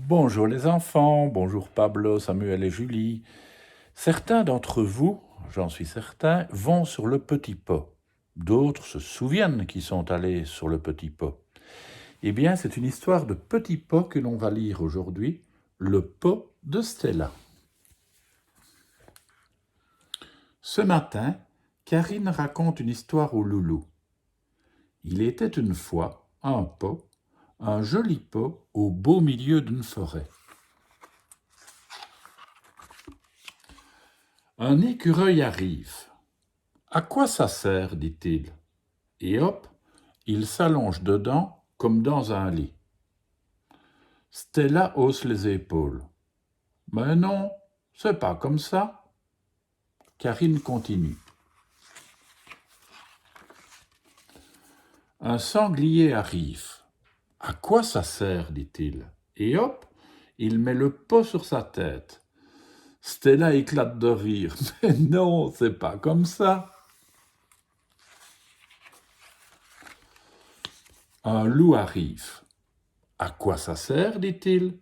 Bonjour les enfants, bonjour Pablo, Samuel et Julie. Certains d'entre vous, j'en suis certain, vont sur le petit pot. D'autres se souviennent qu'ils sont allés sur le petit pot. Eh bien, c'est une histoire de petit pot que l'on va lire aujourd'hui, le pot de Stella. Ce matin, Karine raconte une histoire au loulou. Il était une fois un pot, un joli pot au beau milieu d'une forêt. Un écureuil arrive. « À quoi ça sert ?» dit-il. Et hop, il s'allonge dedans comme dans un lit. Stella hausse les épaules. « Mais non, c'est pas comme ça. » Karine continue. Un sanglier arrive. « À quoi ça sert ?» dit-il. Et hop, il met le pot sur sa tête. Stella éclate de rire. « Mais non, c'est pas comme ça. » Un loup arrive. « À quoi ça sert ?» dit-il.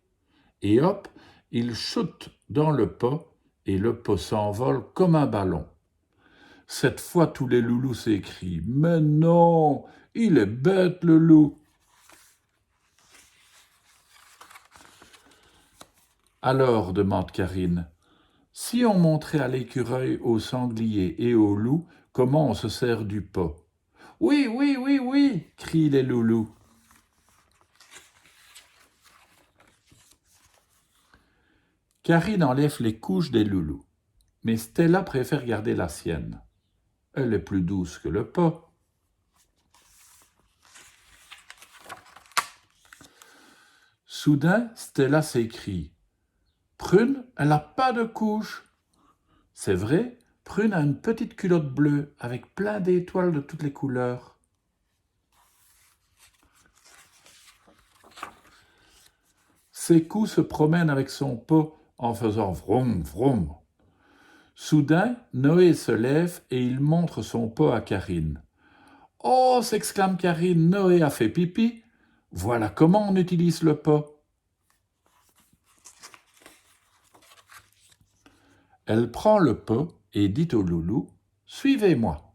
Et hop, il chute dans le pot et le pot s'envole comme un ballon. Cette fois, tous les loulous s'écrient « Mais non, il est bête le loup !» Alors, demande Karine, si on montrait à l'écureuil, au sanglier et au loup comment on se sert du pot. « Oui, oui, oui, oui !» crient les loulous. Karine enlève les couches des loulous, mais Stella préfère garder la sienne. Elle est plus douce que le pot. Soudain, Stella s'écrie « Prune, elle n'a pas de couche !» C'est vrai, Prune a une petite culotte bleue avec plein d'étoiles de toutes les couleurs. Sékou se promène avec son pot en faisant vroom vroom. Soudain, Noé se lève et il montre son pot à Karine. « Oh !» s'exclame Karine, « Noé a fait pipi. Voilà comment on utilise le pot. » Elle prend le pot et dit au loulou « Suivez-moi !»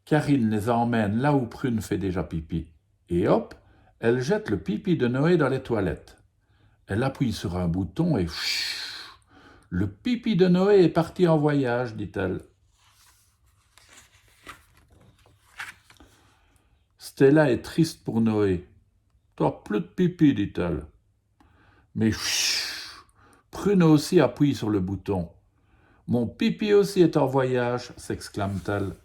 Karine les emmène là où Prune fait déjà pipi. Et hop, elle jette le pipi de Noé dans les toilettes. Elle appuie sur un bouton et chut, le pipi de Noé est parti en voyage, dit-elle. Stella est triste pour Noé. « T'as plus de pipi, dit-elle. » Mais chut, Prune aussi appuie sur le bouton. « Mon pipi aussi est en voyage, » s'exclame-t-elle.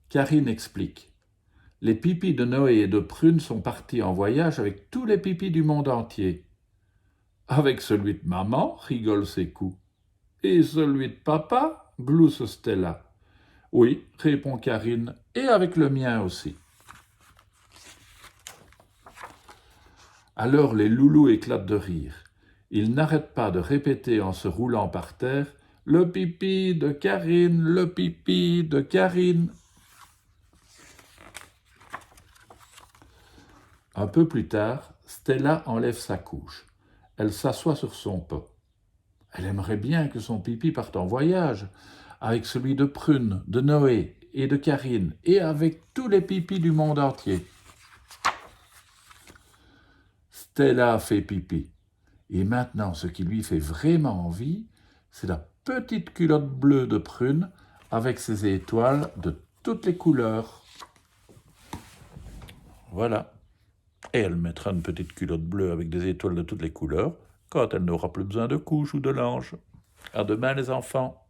Karine explique. Les pipis de Noé et de Prune sont partis en voyage avec tous les pipis du monde entier. Avec celui de maman, rigole Sékou. Et celui de papa, glousse Stella. Oui, répond Karine, et avec le mien aussi. Alors les loulous éclatent de rire. Ils n'arrêtent pas de répéter en se roulant par terre « Le pipi de Karine, le pipi de Karine !» Un peu plus tard, Stella enlève sa couche. Elle s'assoit sur son pot. Elle aimerait bien que son pipi parte en voyage, avec celui de Prune, de Noé et de Karine, et avec tous les pipis du monde entier. Stella fait pipi. Et maintenant, ce qui lui fait vraiment envie, c'est la petite culotte bleue de Prune avec ses étoiles de toutes les couleurs. Voilà. Et elle mettra une petite culotte bleue avec des étoiles de toutes les couleurs quand elle n'aura plus besoin de couche ou de linge. À demain les enfants.